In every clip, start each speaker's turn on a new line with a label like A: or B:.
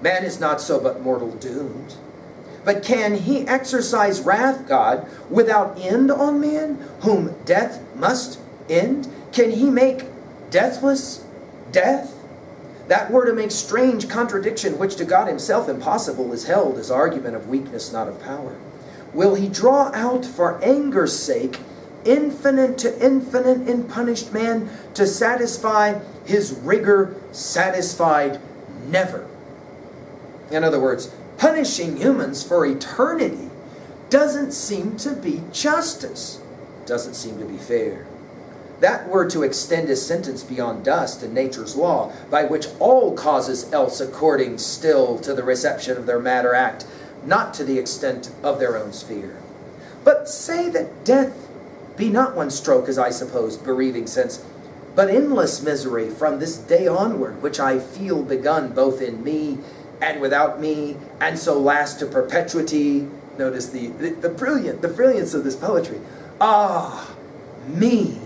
A: Man is not so but mortal doomed. But can he exercise wrath, God, without end on man, whom death must end? Can he make deathless death? That word to make strange contradiction, which to God himself impossible, is held as argument of weakness, not of power. Will he draw out for anger's sake infinite to infinite in punished man to satisfy his rigor satisfied never? In other words, punishing humans for eternity doesn't seem to be justice, doesn't seem to be fair. That were to extend his sentence beyond dust and nature's law, by which all causes else according still to the reception of their matter act, not to the extent of their own sphere. But say that death be not one stroke, as I suppose, bereaving sense, but endless misery from this day onward, which I feel begun both in me and without me, and so last to perpetuity. Notice the brilliance of this poetry. Ah, me!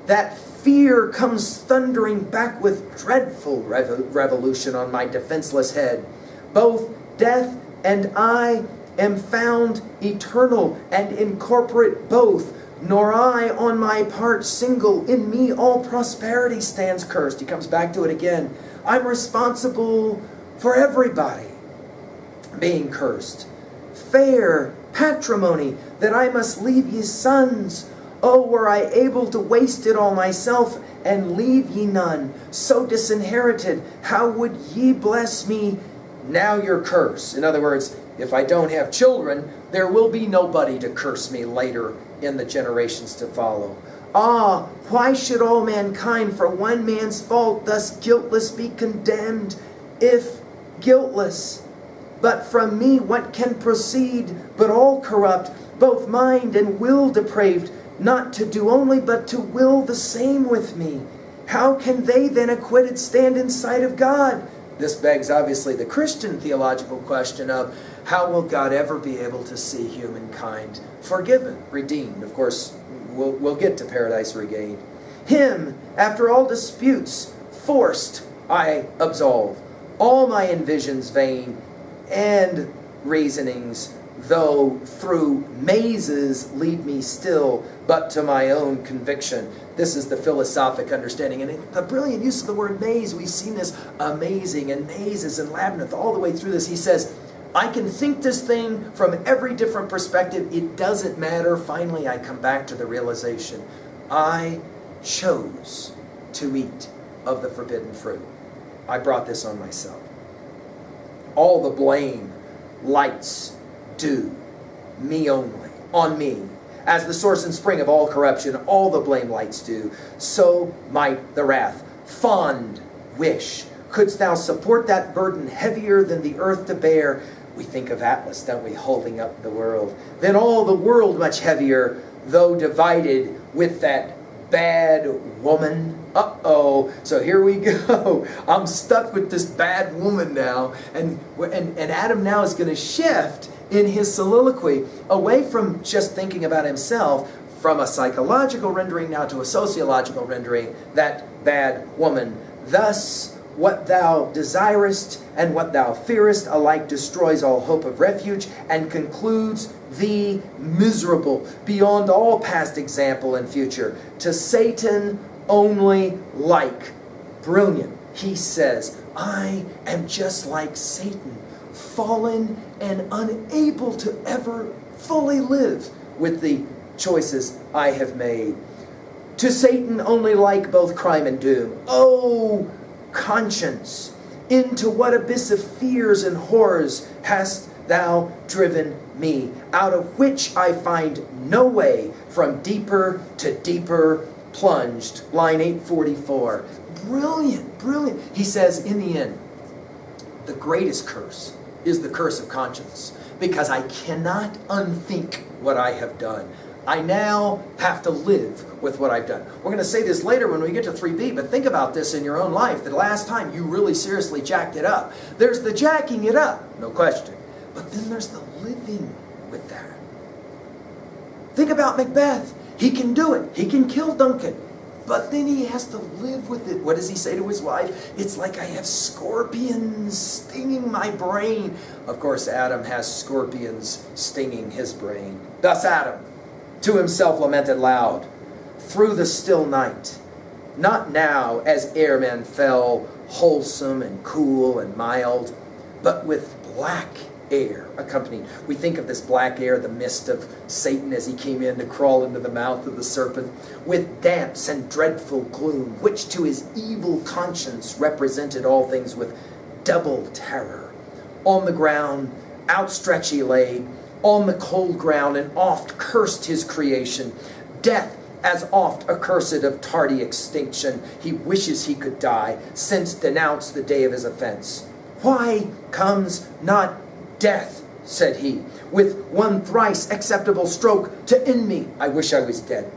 A: That fear comes thundering back with dreadful revolution on my defenseless head. Both death and I am found eternal and incorporate both, nor I on my part single. In me all prosperity stands cursed. He comes back to it again. I'm responsible for everybody being cursed. Fair patrimony that I must leave ye sons. Oh, were I able to waste it all myself and leave ye none, so disinherited, how would ye bless me now your curse? In other words, if I don't have children, there will be nobody to curse me later in the generations to follow. Ah, why should all mankind for one man's fault thus guiltless be condemned, if guiltless? But from me what can proceed, but all corrupt, both mind and will depraved, not to do only, but to will the same with me? How can they then acquitted stand in sight of God? This begs, obviously, the Christian theological question of how will God ever be able to see humankind forgiven, redeemed? Of course, we'll get to paradise regained. Him, after all disputes, forced I absolve. All my envisions vain, and reasonings, though through mazes lead me still, but to my own conviction. This is the philosophic understanding. And the brilliant use of the word maze, we've seen this amazing and mazes and labyrinth all the way through this. He says, I can think this thing from every different perspective. It doesn't matter. Finally, I come back to the realization. I chose to eat of the forbidden fruit. I brought this on myself. All the blame lights do me only, on me. As the source and spring of all corruption, all the blame lights do. So might the wrath, fond wish. Couldst thou support that burden heavier than the earth to bear? We think of Atlas, don't we, holding up the world. Then all the world much heavier, though divided with that bad woman. Uh-oh. So here we go. I'm stuck with this bad woman now. And Adam now is going to shift in his soliloquy away from just thinking about himself, from a psychological rendering now to a sociological rendering, that bad woman. Thus, what thou desirest and what thou fearest alike destroys all hope of refuge and concludes thee miserable beyond all past example and future. To Satan only like. Brilliant. He says, I am just like Satan, fallen and unable to ever fully live with the choices I have made. To Satan only like both crime and doom. Oh, conscience, into what abyss of fears and horrors hast thou driven me, out of which I find no way, from deeper to deeper plunged. Line 844. Brilliant, brilliant. He says, in the end, the greatest curse is the curse of conscience, because I cannot unthink what I have done. I now have to live with what I've done. We're going to say this later when we get to 3b, but think about this in your own life. The last time you really seriously jacked it up. There's the jacking it up, no question. But then there's the living with that. Think about Macbeth. He can do it. He can kill Duncan. But then he has to live with it. What does he say to his wife? It's like I have scorpions stinging my brain. Of course, Adam has scorpions stinging his brain. Thus Adam to himself lamented loud through the still night. Not now as ere men fell, wholesome and cool and mild, but with black air accompanied. We think of this black air, the mist of Satan as he came in to crawl into the mouth of the serpent, with damps and dreadful gloom, which to his evil conscience represented all things with double terror. On the ground, outstretched he lay, on the cold ground, and oft cursed his creation. Death, as oft accursed of tardy extinction, he wishes he could die, since denounced the day of his offense. Why comes not death, said he, with one thrice acceptable stroke to end me? I wish I was dead.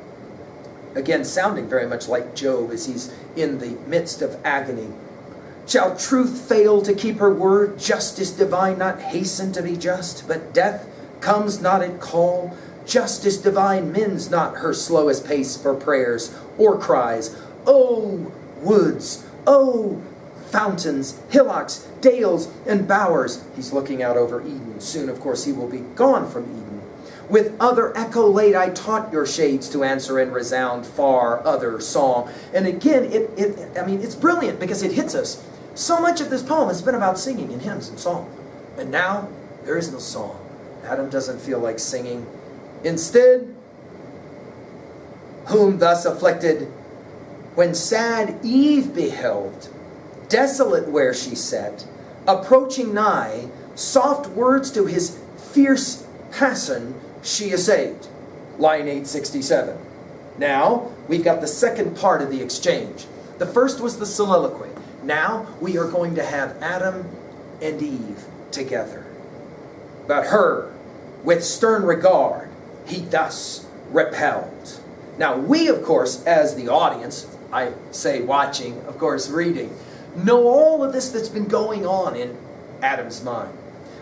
A: Again, sounding very much like Job as he's in the midst of agony. Shall truth fail to keep her word? Justice divine not hasten to be just? But death comes not at call. Justice divine mends not her slowest pace for prayers or cries. Oh, woods, oh, fountains, hillocks, dales, and bowers. He's looking out over Eden. Soon, of course, he will be gone from Eden. With other echo late I taught your shades to answer and resound far other song. And again, it's brilliant because it hits us. So much of this poem has been about singing and hymns and song. And now, there is no song. Adam doesn't feel like singing. Instead, whom thus afflicted, when sad Eve beheld, desolate where she sat, approaching nigh, soft words to his fierce passion she essayed. Line 867. Now, we've got the second part of the exchange. The first was the soliloquy. Now, we are going to have Adam and Eve together. But her, with stern regard, he thus repelled. Now, we, of course, as the audience, I say watching, of course, reading, know all of this that's been going on in Adam's mind.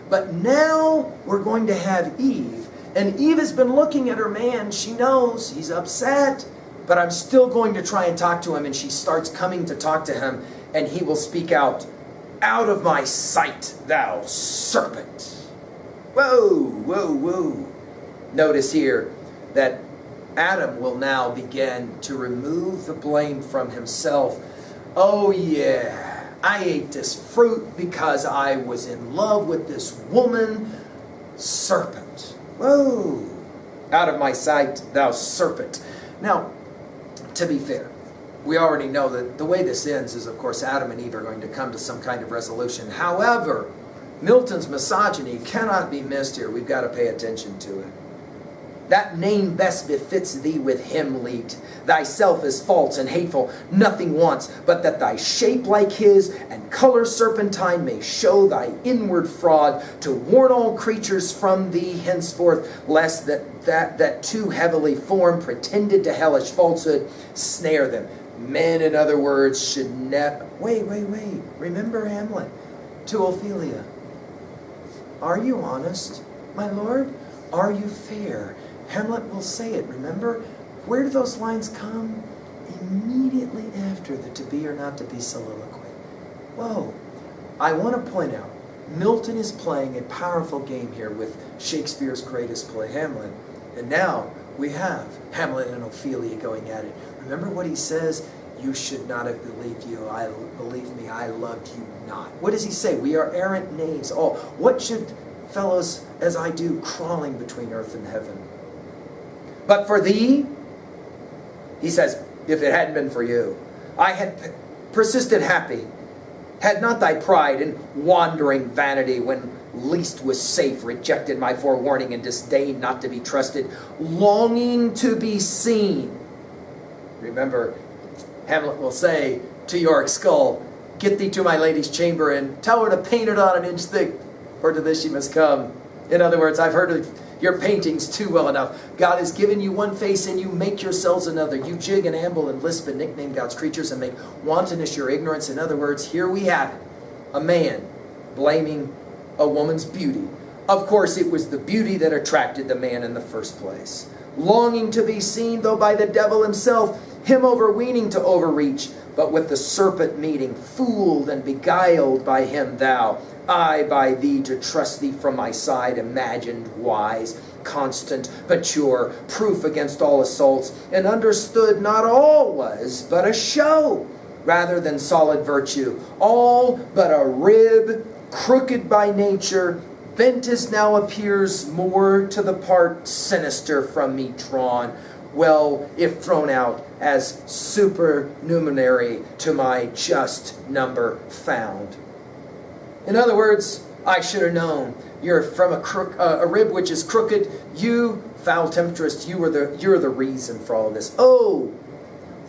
A: But now we're going to have Eve. And Eve has been looking at her man. She knows he's upset, but I'm still going to try and talk to him. And she starts coming to talk to him, and he will speak out of my sight, thou serpent. Whoa, whoa, whoa. Notice here that Adam will now begin to remove the blame from himself. Oh yeah, I ate this fruit because I was in love with this woman. Serpent. Whoa. Out of my sight, thou serpent. Now, to be fair, we already know that the way this ends is, of course, Adam and Eve are going to come to some kind of resolution. However, Milton's misogyny cannot be missed here. We've got to pay attention to it. That name best befits thee with him lead. Thyself is false and hateful, nothing wants, but that thy shape like his, and color serpentine may show thy inward fraud, to warn all creatures from thee henceforth, lest that too heavily formed, pretended to hellish falsehood, snare them. Men, in other words, should never... Wait. Remember Hamlet to Ophelia. Are you honest, my lord? Are you fair? Hamlet will say it, remember? Where do those lines come? Immediately after the to be or not to be soliloquy. Whoa. I want to point out, Milton is playing a powerful game here with Shakespeare's greatest play, Hamlet. And now we have Hamlet and Ophelia going at it. Remember what he says? You should not have believed you. Believe me, I loved you not. What does he say? We are errant knaves. Oh, what should fellows as I do crawling between earth and heaven? But for thee, he says, if it hadn't been for you, I had persisted happy, had not thy pride and wandering vanity, when least was safe, rejected my forewarning and disdained not to be trusted, longing to be seen. Remember, Hamlet will say to Yorick's skull, get thee to my lady's chamber and tell her to paint it on an inch thick, for to this she must come. In other words, I've heard of your paintings too well enough. God has given you one face and you make yourselves another. You jig and amble and lisp and nickname God's creatures and make wantonness your ignorance. In other words, here we have it. A man blaming a woman's beauty. Of course, it was the beauty that attracted the man in the first place. Longing to be seen, though by the devil himself, him overweening to overreach, But with the serpent meeting, fooled and beguiled by him thou, I by thee to trust thee from my side, imagined wise, constant, but sure, proof against all assaults, and understood not all was but a show, rather than solid virtue, all but a rib, crooked by nature, bent as now appears more to the part sinister from me drawn, well, if thrown out as supernumerary to my just number found. In other words, I should have known. You're from a rib which is crooked. You, foul temptress, you're the reason for all of this. Oh,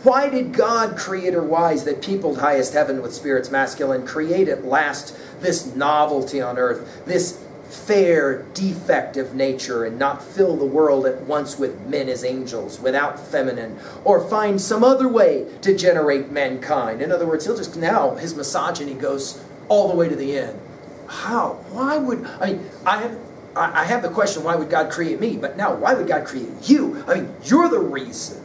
A: why did God, creator wise, that peopled highest heaven with spirits masculine, create at last this novelty on earth, this fair defect of nature, and not fill the world at once with men as angels, without feminine, or find some other way to generate mankind? In other words, his misogyny goes all the way to the end. How? Why would, I have the question, why would God create me? But now, why would God create you? You're the reason.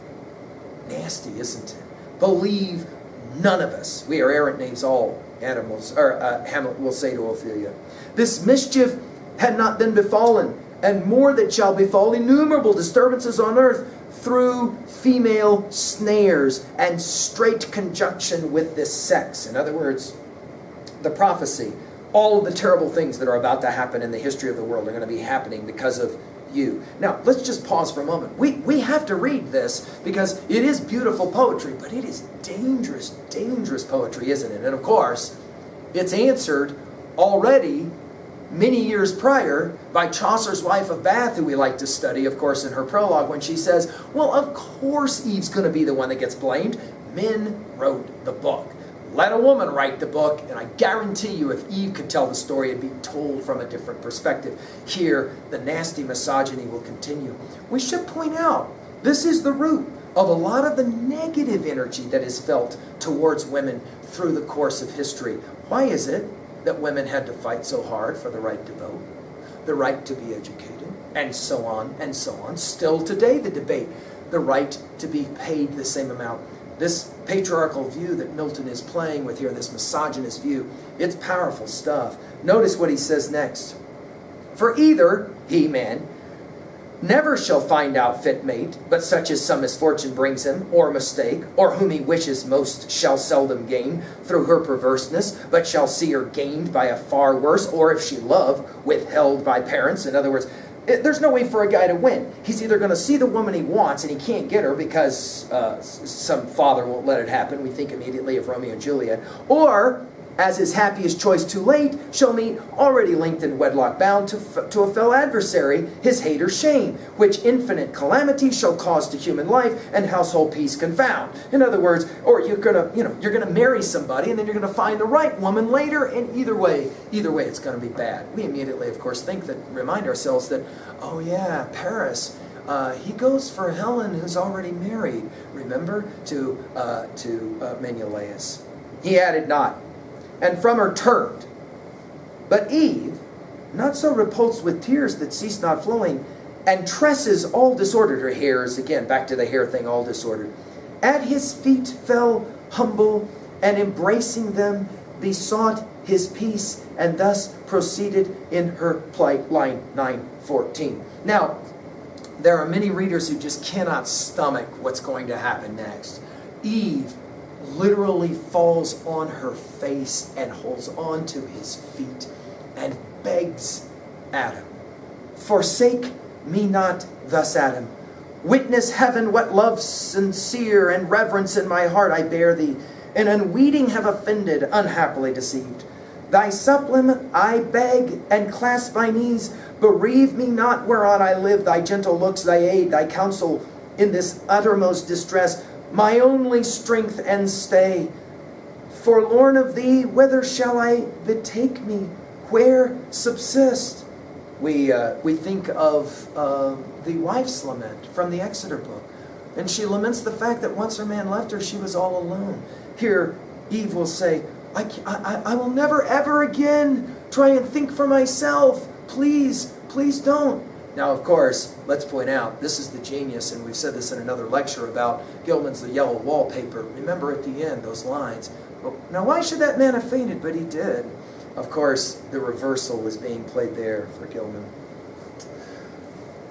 A: Nasty, isn't it? Believe none of us. We are errant knaves all, Hamlet will say to Ophelia. This mischief had not been befallen, and more that shall befall, innumerable disturbances on earth, through female snares and straight conjunction with this sex. In other words, the prophecy, all of the terrible things that are about to happen in the history of the world are going to be happening because of you. Now, let's just pause for a moment. We have to read this because it is beautiful poetry, but it is dangerous, dangerous poetry, isn't it? And of course, it's answered already many years prior by Chaucer's wife of Bath, who we like to study, of course, in her prologue, when she says, well, of course Eve's going to be the one that gets blamed. Men wrote the book. Let a woman write the book, and I guarantee you if Eve could tell the story, it'd be told from a different perspective. Here, the nasty misogyny will continue. We should point out, this is the root of a lot of the negative energy that is felt towards women through the course of history. Why is it that women had to fight so hard for the right to vote, the right to be educated, and so on and so on? Still today, the debate, the right to be paid the same amount. This patriarchal view that Milton is playing with here, this misogynist view, it's powerful stuff. Notice what he says next. For either, he, man, never shall find out fit mate, but such as some misfortune brings him, or mistake, or whom he wishes most shall seldom gain through her perverseness, but shall see her gained by a far worse, or if she love, withheld by parents. In other words, there's no way for a guy to win. He's either going to see the woman he wants and he can't get her because some father won't let it happen. We think immediately of Romeo and Juliet. Or, as his happiest choice too late, shall meet already linked in wedlock bound to a fell adversary, his hate or shame, which infinite calamity shall cause to human life and household peace confound. In other words, or you're gonna marry somebody and then you're gonna find the right woman later, and either way it's gonna be bad. We immediately, of course, remind ourselves that, oh yeah, Paris, he goes for Helen, who's already married. Remember to Menelaus. He added not, and from her turned. But Eve, not so repulsed with tears that ceased not flowing, and tresses all disordered, her hairs, again, back to the hair thing, all disordered, at his feet fell humble, and embracing them, besought his peace, and thus proceeded in her plight, line 9:14. Now, there are many readers who just cannot stomach what's going to happen next. Eve literally falls on her face and holds on to his feet and begs Adam, forsake me not thus, Adam. Witness heaven what love sincere and reverence in my heart I bear thee, and unweeting have offended, unhappily deceived. Thy supplement I beg and clasp my knees. Bereave me not whereon I live, thy gentle looks, thy aid, thy counsel in this uttermost distress, my only strength and stay. Forlorn of thee, whither shall I betake me? Where subsist? We think of the wife's lament from the Exeter book. And she laments the fact that once her man left her, she was all alone. Here, Eve will say, I will never ever again try and think for myself. Please, please don't. Now, of course, let's point out, this is the genius, and we've said this in another lecture about Gilman's The Yellow Wallpaper. Remember at the end, those lines. Well, now, why should that man have fainted? But he did. Of course, the reversal was being played there for Gilman.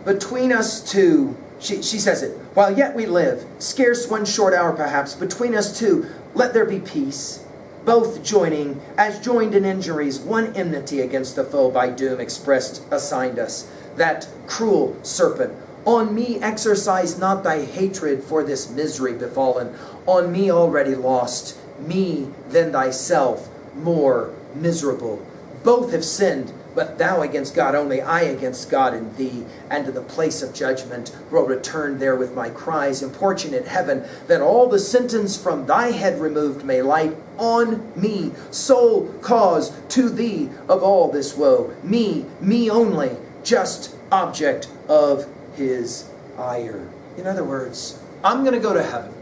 A: Between us two, she says it, while yet we live, scarce 1 short hour perhaps, between us two, let there be peace. Both joining, as joined in injuries, one enmity against the foe by doom expressed assigned us. That cruel serpent, on me exercise not thy hatred for this misery befallen, on me already lost, me than thyself more miserable. Both have sinned, but thou against God only, I against God and thee, and to the place of judgment will return there with my cries, importunate heaven, that all the sentence from thy head removed may light on me, sole cause to thee of all this woe, me only, just object of his ire. In other words, I'm going to go to heaven,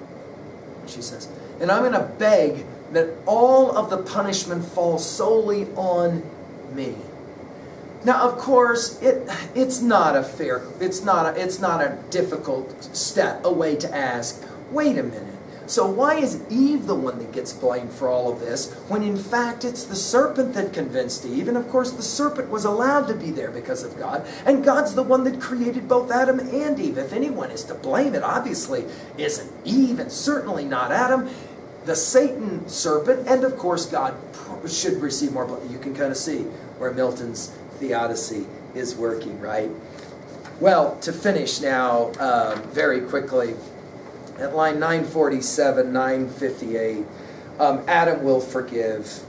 A: she says, and I'm going to beg that all of the punishment falls solely on me. Now, of course, it's not a difficult way to ask, wait a minute, so why is Eve the one that gets blamed for all of this, when in fact it's the serpent that convinced Eve, and of course the serpent was allowed to be there because of God, and God's the one that created both Adam and Eve. If anyone is to blame, it obviously isn't Eve, and certainly not Adam. The Satan serpent, and of course God should receive more blame. You can kind of see where Milton's theodicy is working, right? Well, to finish now, very quickly, at line 947, 958, Adam will forgive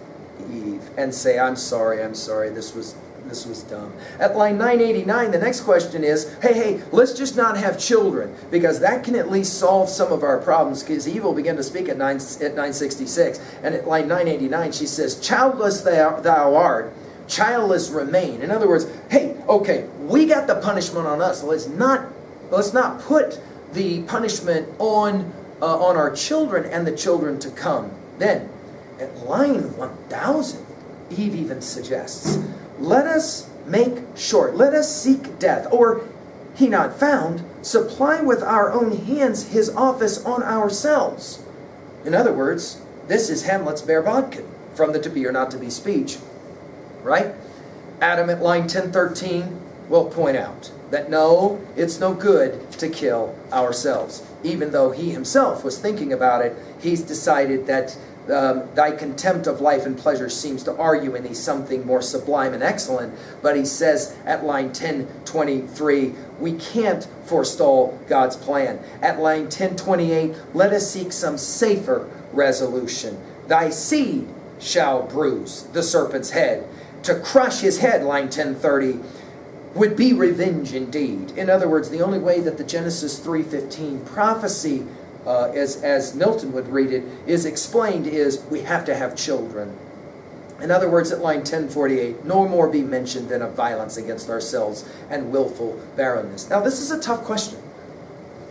A: Eve and say, I'm sorry, this was dumb. At line 989, the next question is, hey, let's just not have children, because that can at least solve some of our problems, because Eve will begin to speak at 966. And at line 989, she says, childless thou art, childless remain. In other words, hey, okay, we got the punishment on us. Let's not put the punishment on our children and the children to come. Then, at line 1000, Eve even suggests, let us make short, let us seek death, or, he not found, supply with our own hands his office on ourselves. In other words, this is Hamlet's bare bodkin, from the to be or not to be speech. Right? Adam at line 1013 will point out that no, it's no good to kill ourselves. Even though he himself was thinking about it, he's decided that thy contempt of life and pleasure seems to argue in thee something more sublime and excellent. But he says at line 1023, we can't forestall God's plan. At line 1028, let us seek some safer resolution. Thy seed shall bruise the serpent's head. To crush his head, line 1030, would be revenge indeed. In other words, the only way that the Genesis 3:15 prophecy, as Milton would read it, is explained is we have to have children. In other words, at line 1048, no more be mentioned than of violence against ourselves and willful barrenness. Now, this is a tough question.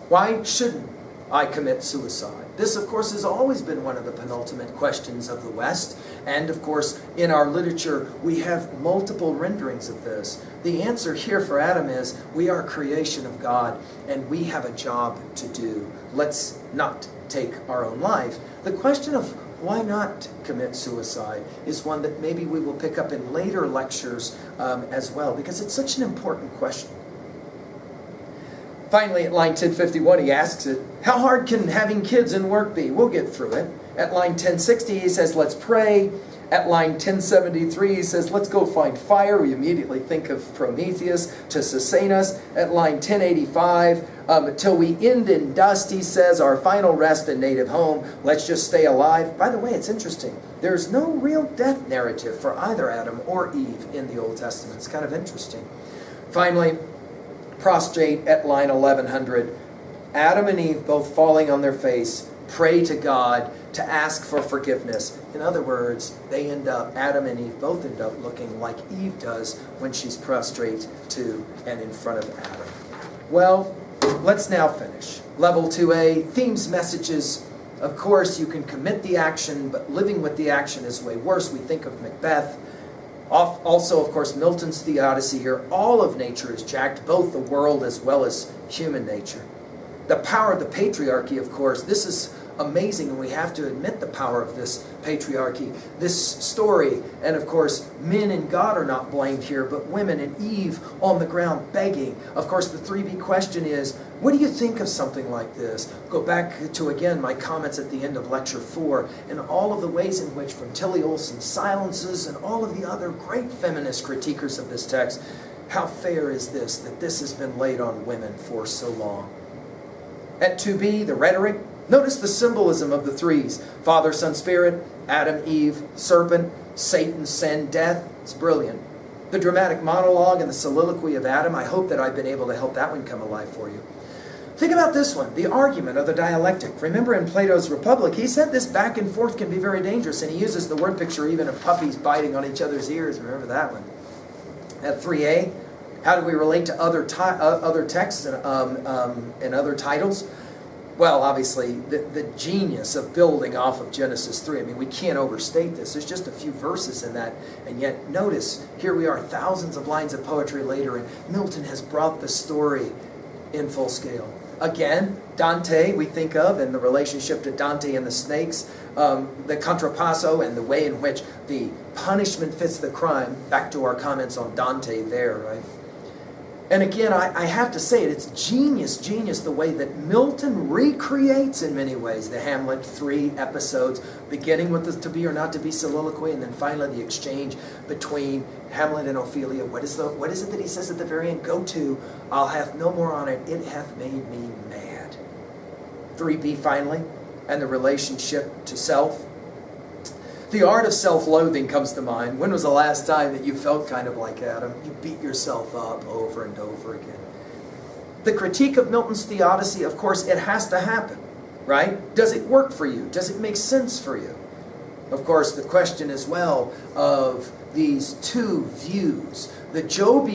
A: Why shouldn't I commit suicide? This, of course, has always been one of the penultimate questions of the West. And, of course, in our literature, we have multiple renderings of this. The answer here for Adam is, we are creation of God, and we have a job to do. Let's not take our own life. The question of why not commit suicide is one that maybe we will pick up in later lectures as well, because it's such an important question. Finally, at line 1051, he asks it, how hard can having kids and work be? We'll get through it. At line 1060, he says, let's pray. At line 1073, he says, let's go find fire. We immediately think of Prometheus to sustain us. At line 1085, till we end in dust, he says, our final rest and native home. Let's just stay alive. By the way, it's interesting. There's no real death narrative for either Adam or Eve in the Old Testament. It's kind of interesting. Finally, prostrate at line 1100. Adam and Eve both falling on their face, pray to God to ask for forgiveness. In other words, Adam and Eve both end up looking like Eve does when she's prostrate to and in front of Adam. Well, let's now finish. Level 2A, themes, messages. Of course, you can commit the action, but living with the action is way worse. We think of Macbeth. Also, of course, Milton's theodicy here, all of nature is jacked, both the world as well as human nature. The power of the patriarchy, of course, this is amazing, and we have to admit the power of this patriarchy. This story, and of course, men and God are not blamed here, but women and Eve on the ground begging. Of course, the 3B question is, what do you think of something like this? Go back to, again, my comments at the end of Lecture 4, and all of the ways in which, from Tilly Olson silences and all of the other great feminist critiquers of this text, how fair is this, that this has been laid on women for so long? At 2B, the rhetoric, notice the symbolism of the threes. Father, Son, Spirit, Adam, Eve, serpent, Satan, sin, death. It's brilliant. The dramatic monologue and the soliloquy of Adam, I hope that I've been able to help that one come alive for you. Think about this one, the argument of the dialectic. Remember in Plato's Republic, he said this back and forth can be very dangerous, and he uses the word picture even of puppies biting on each other's ears. Remember that one. At 3A, how do we relate to other texts and other titles? Well, obviously, the genius of building off of Genesis 3. I mean, we can't overstate this. There's just a few verses in that. And yet, notice, here we are thousands of lines of poetry later, and Milton has brought the story in full scale. Again, Dante, we think of, and the relationship to Dante and the snakes, the contrapasso and the way in which the punishment fits the crime. Back to our comments on Dante there, right? And again, I have to say it, it's genius the way that Milton recreates in many ways the Hamlet 3 episodes, beginning with the to be or not to be soliloquy, and then finally the exchange between Hamlet and Ophelia. What is it that he says at the very end? Go to, I'll have no more on it, it hath made me mad. 3B finally, and the relationship to self. The art of self-loathing comes to mind. When was the last time that you felt kind of like Adam? You beat yourself up over and over again. The critique of Milton's theodicy, of course, it has to happen, right? Does it work for you? Does it make sense for you? Of course, the question as well of these two views. The Jobian